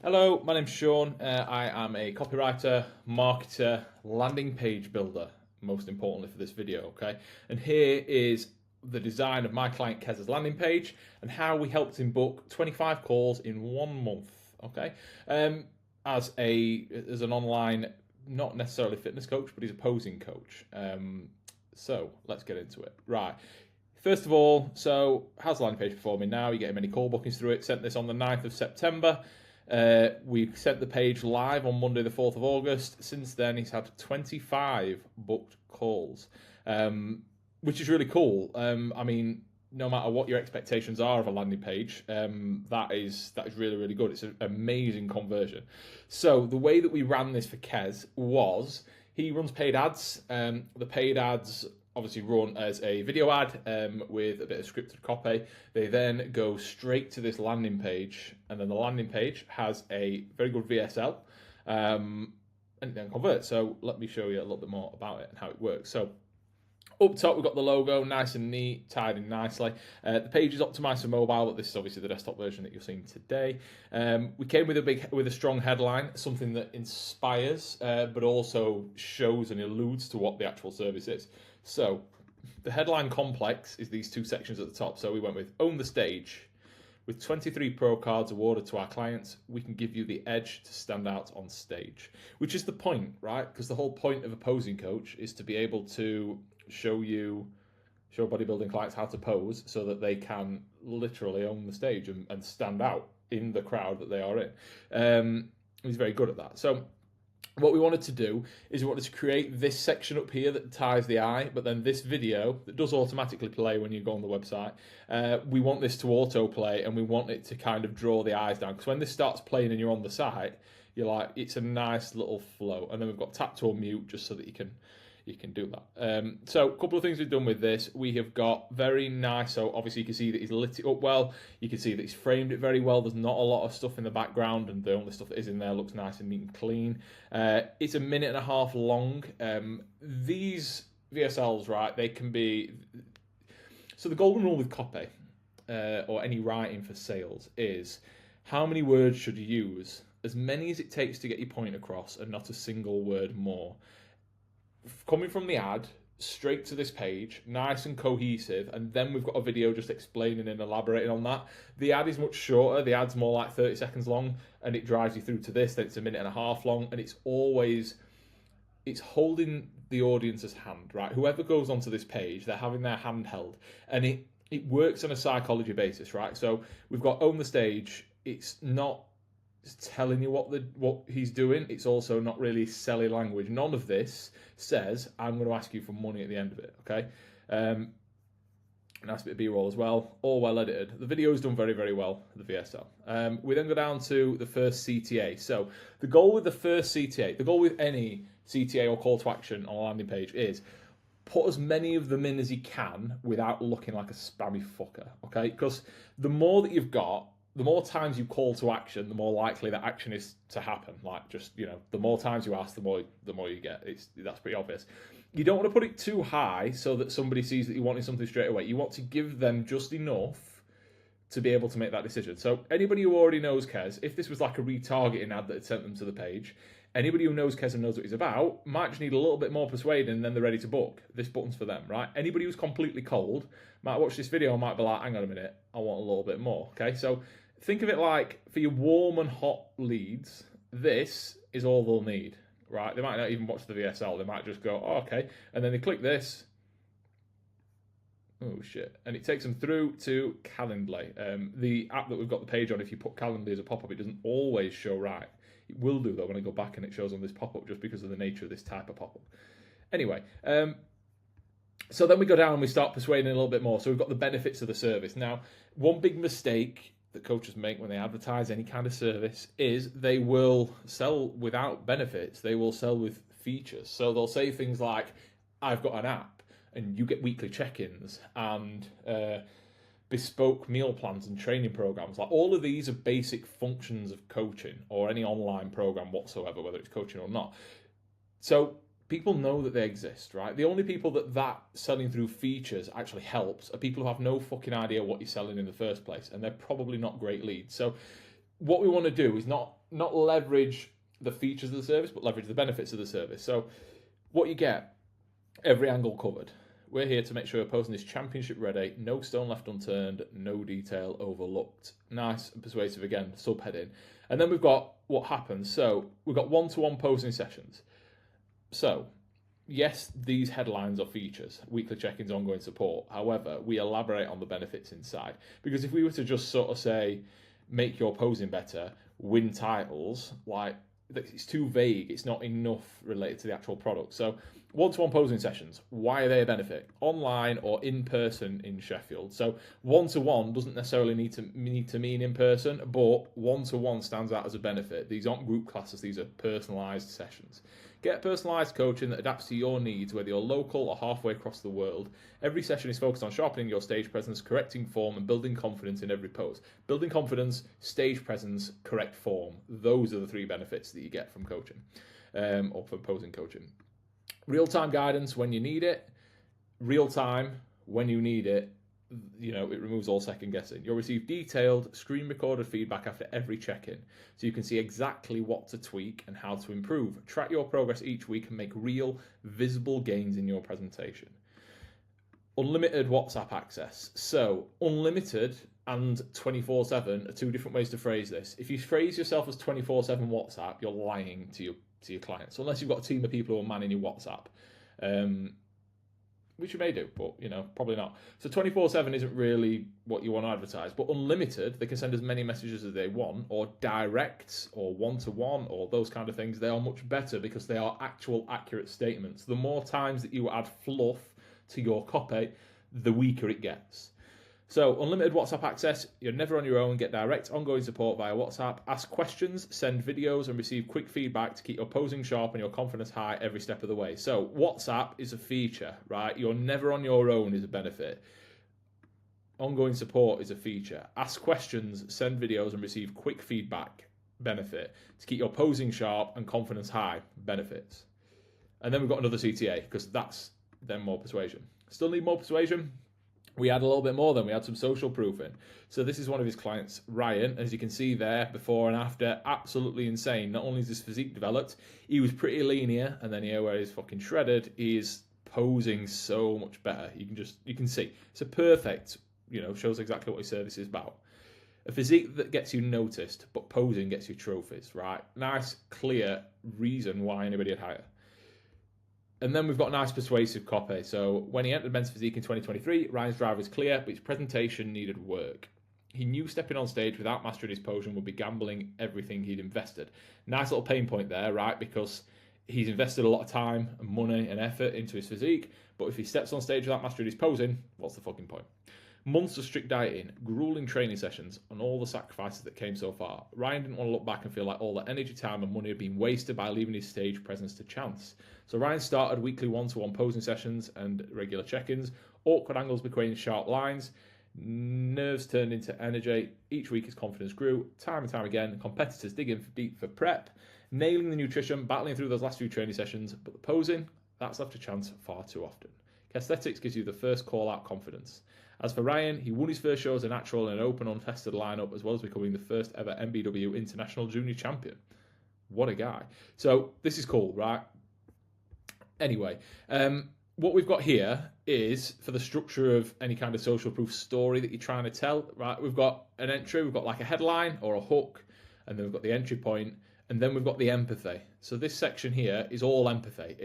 Hello, my name's Sean. I am a copywriter, marketer, landing page builder, most importantly for this video, okay? And here is the design of my client Qais' landing page and how we helped him book 25 calls in 1 month, okay? As an online, not necessarily fitness coach, but he's a posing coach. So let's get into it. Right. First of all, so how's the landing page performing now? You getting many call bookings through it? Sent this on the 9th of September. We sent the page live on Monday the 4th of August. Since then, he's had 25 booked calls, which is really cool. I mean, no matter what your expectations are of a landing page, that is really, really good. It's an amazing conversion. So the way that we ran this for Qais was he runs paid ads. The paid ads obviously run as a video ad with a bit of scripted copy. They then go straight to this landing page, and then the landing page has a very good VSL, and it then converts. So let me show you a little bit more about it and how it works. So up top, we've got the logo, nice and neat, tied in nicely. The page is optimized for mobile, but this is obviously the desktop version that you're seeing today. We came with a strong headline, something that inspires, but also shows and alludes to what the actual service is. So the headline complex is these two sections at the top. So we went with Own the Stage. With 23 pro cards awarded to our clients, we can give you the edge to stand out on stage, which is the point, right? Because the whole point of a posing coach is to be able to show bodybuilding clients how to pose so that they can literally own the stage and stand out in the crowd that they are in. He's very good at that. So what we wanted to do is we wanted to create this section up here that ties the eye, but then this video that does automatically play when you go on the website, we want this to autoplay and we want it to kind of draw the eyes down. Because when this starts playing and you're on the site, you're like, it's a nice little flow. And then we've got tap to unmute just so that you can do that. So a couple of things we've done with this. We have got very nice, so obviously you can see that he's lit it up well. You can see that he's framed it very well. There's not a lot of stuff in the background, and the only stuff that is in there looks nice and neat and clean. It's 1.5 minutes long. These VSLs, right, they can be... So the golden rule with copy, or any writing for sales, is how many words should you use? As many as it takes to get your point across, and not a single word more. Coming from the ad straight to this page, nice and cohesive, and then we've got a video just explaining and elaborating on that. The ad is much shorter. The ad's more like 30 seconds long, and it drives you through to this. Then it's 1.5 minutes long, and it's holding the audience's hand, right? Whoever goes onto this page, they're having their hand held, and it works on a psychology basis, right? So we've got Own the Stage. It's not telling you what he's doing. It's also not really selling language. None of this says I'm going to ask you for money at the end of it, okay? Nice bit of B-roll as well, all well edited. The video is done very, very well, the VSL. We then go down to the first CTA. So the goal with the first CTA, the goal with any CTA or call to action on a landing page is put as many of them in as you can without looking like a spammy fucker, okay? Because the more that you've got, the more times you call to action, the more likely that action is to happen. Like, just, the more times you ask, the more you get. That's pretty obvious. You don't want to put it too high so that somebody sees that you're wanting something straight away. You want to give them just enough to be able to make that decision. So anybody who already knows Qais, if this was like a retargeting ad that had sent them to the page, anybody who knows Qais and knows what he's about might just need a little bit more persuading, and then they're ready to book. This button's for them, right? Anybody who's completely cold might watch this video and might be like, hang on a minute, I want a little bit more, okay? So think of it like, for your warm and hot leads, this is all they'll need, right? They might not even watch the VSL. They might just go, oh, okay. And then they click this. Oh, shit. And it takes them through to Calendly. The app that we've got the page on, if you put Calendly as a pop-up, it doesn't always show right. It will do, though, when I go back and it shows on this pop-up, just because of the nature of this type of pop-up. Anyway, so then we go down and we start persuading a little bit more. So we've got the benefits of the service. Now, one big mistake that coaches make when they advertise any kind of service is they will sell without benefits. They will sell with features. So they'll say things like, I've got an app and you get weekly check-ins and bespoke meal plans and training programs. Like, all of these are basic functions of coaching or any online program whatsoever, whether it's coaching or not. So people know that they exist, right? The only people that selling through features actually helps are people who have no fucking idea what you're selling in the first place, and they're probably not great leads. So what we want to do is not not leverage the features of the service, but leverage the benefits of the service. So what you get, every angle covered. We're here to make sure we're posing this championship ready, no stone left unturned, no detail overlooked. Nice and persuasive again, subheading. And then we've got what happens. So we've got one-to-one posing sessions. So yes, these headlines are features, weekly check-ins, ongoing support. However, we elaborate on the benefits inside. Because if we were to just sort of say, make your posing better, win titles, like, it's too vague. It's not enough related to the actual product. So one-to-one posing sessions, why are they a benefit? Online or in person in Sheffield. So one-to-one doesn't necessarily need to mean in person, but one-to-one stands out as a benefit. These aren't group classes, these are personalised sessions. Get personalised coaching that adapts to your needs, whether you're local or halfway across the world. Every session is focused on sharpening your stage presence, correcting form, and building confidence in every pose. Building confidence, stage presence, correct form. Those are the three benefits that you get from coaching, or from posing coaching. Real-time guidance when you need it. Real-time when you need it. You know, it removes all second guessing. You'll receive detailed screen recorded feedback after every check-in, so you can see exactly what to tweak and how to improve. Track your progress each week and make real, visible gains in your presentation. Unlimited WhatsApp access. So unlimited and 24/7 are two different ways to phrase this. If you phrase yourself as 24/7 WhatsApp, you're lying to your clients, unless you've got a team of people who are manning your WhatsApp. Which you may do, but, you know, probably not. So 24/7 isn't really what you want to advertise. But unlimited, they can send as many messages as they want, or directs, or one-to-one, or those kind of things. They are much better because they are actual, accurate statements. The more times that you add fluff to your copy, the weaker it gets. So unlimited WhatsApp access, you're never on your own. Get direct ongoing support via WhatsApp. Ask questions, send videos, and receive quick feedback to keep your posing sharp and your confidence high every step of the way. So WhatsApp is a feature, right? You're never on your own is a benefit. Ongoing support is a feature. Ask questions, send videos, and receive quick feedback, benefit. To keep your posing sharp and confidence high, benefits. And then we've got another CTA, because that's then more persuasion. Still need more persuasion? We had a little bit more then. We had some social proofing. So this is one of his clients, Ryan. As you can see there, before and after, absolutely insane. Not only is his physique developed, he was pretty lean here, and then here where he's fucking shredded, he's posing so much better. You can see. It's a perfect, shows exactly what his service is about. A physique that gets you noticed, but posing gets you trophies, right? Nice, clear reason why anybody would hire. And then we've got nice persuasive copy. So when he entered men's physique in 2023, Ryan's drive was clear, but his presentation needed work. He knew stepping on stage without mastering his posing would be gambling everything he'd invested. Nice little pain point there, right? Because he's invested a lot of time and money and effort into his physique, but if he steps on stage without mastering his posing, what's the fucking point? Months of strict dieting, grueling training sessions, and all the sacrifices that came so far. Ryan didn't want to look back and feel like all the energy, time, and money had been wasted by leaving his stage presence to chance. So Ryan started weekly one-to-one posing sessions and regular check-ins, awkward angles between sharp lines, nerves turned into energy. Each week his confidence grew, time and time again, competitors digging deep for prep, nailing the nutrition, battling through those last few training sessions, but the posing, that's left to chance far too often. Aesthetics gives you the first call-out confidence. As for Ryan, he won his first show as a natural in an open, untested lineup, as well as becoming the first ever MBW International Junior Champion. What a guy. So this is cool, right? Anyway, what we've got here is, for the structure of any kind of social proof story that you're trying to tell, right? We've got an entry, we've got like a headline or a hook, and then we've got the entry point, and then we've got the empathy. So this section here is all empathy.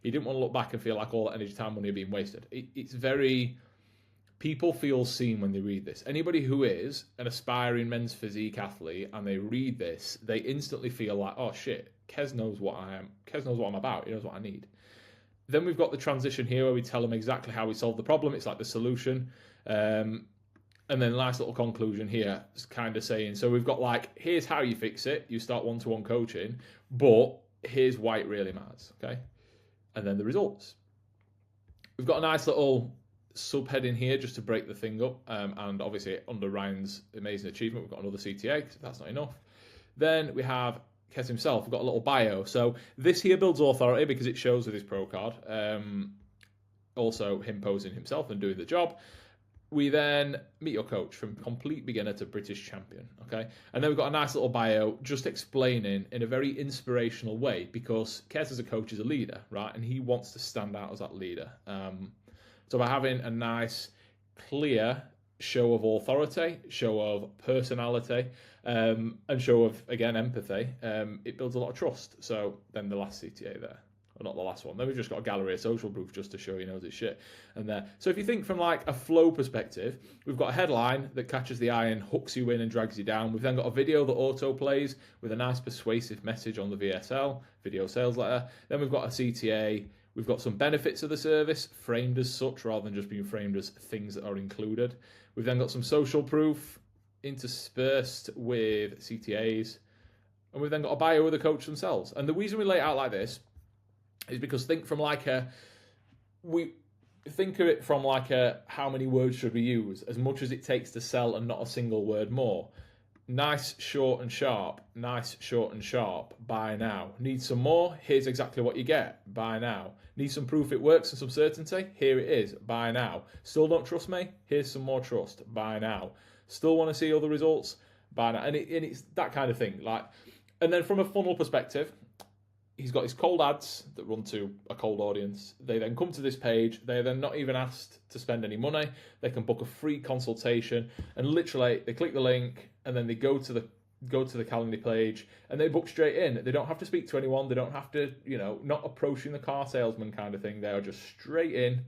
He didn't want to look back and feel like all that energy, time, money are being wasted. It's very... People feel seen when they read this. Anybody who is an aspiring men's physique athlete and they read this, they instantly feel like, oh shit, Qais knows what I am. Qais knows what I'm about. He knows what I need. Then we've got the transition here where we tell them exactly how we solve the problem. It's like the solution. And then nice little conclusion here, kind of saying, so we've got like, here's how you fix it. You start one-to-one coaching, but here's why it really matters, okay? And then the results. We've got a nice little subheading here just to break the thing up, and obviously under Ryan's amazing achievement we've got another CTA, because if that's not enough, then we have Qais himself. We've got a little bio. So this here builds authority because it shows with his pro card, also him posing himself and doing the job. We then meet your coach from complete beginner to British champion, okay? And then we've got a nice little bio just explaining in a very inspirational way, because Qais as a coach is a leader, right? And he wants to stand out as that leader. So by having a nice, clear show of authority, show of personality, and show of, again, empathy, it builds a lot of trust. So then the last CTA there. Well, not the last one. Then we've just got a gallery of social proof just to show he knows his shit. And there. So if you think from like a flow perspective, we've got a headline that catches the eye and hooks you in and drags you down. We've then got a video that auto plays with a nice persuasive message on the VSL, video sales letter. Then we've got a CTA. We've got some benefits of the service framed as such rather than just being framed as things that are included. We've then got some social proof interspersed with CTAs. And we've then got a bio of the coach themselves. And the reason we lay it out like this is because think from like we think of it from like how many words should we use, as much as it takes to sell and not a single word more. Nice, short and sharp. Nice, short and sharp. Buy now. Need some more? Here's exactly what you get. Buy now. Need some proof it works and some certainty? Here it is. Buy now. Still don't trust me? Here's some more trust. Buy now. Still want to see other results? Buy now. And it's that kind of thing. Like, and then from a funnel perspective, he's got his cold ads that run to a cold audience. They then come to this page. They're then not even asked to spend any money. They can book a free consultation, and literally they click the link and then they go to the Calendly page and they book straight in. They don't have to speak to anyone. They don't have to, not approaching the car salesman kind of thing. They are just straight in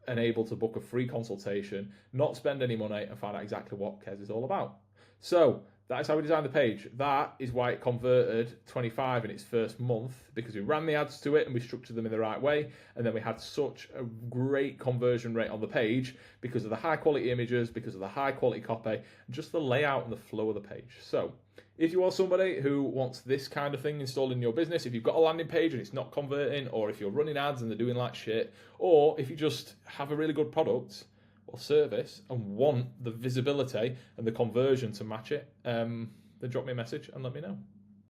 and able to book a free consultation, not spend any money, and find out exactly what Qais is all about. So that is how we designed the page. That is why it converted 25 in its first month, because we ran the ads to it and we structured them in the right way. And then we had such a great conversion rate on the page because of the high quality images, because of the high quality copy, and just the layout and the flow of the page. So if you are somebody who wants this kind of thing installed in your business, if you've got a landing page and it's not converting, or if you're running ads and they're doing like shit, or if you just have a really good product or service and want the visibility and the conversion to match it, then drop me a message and let me know.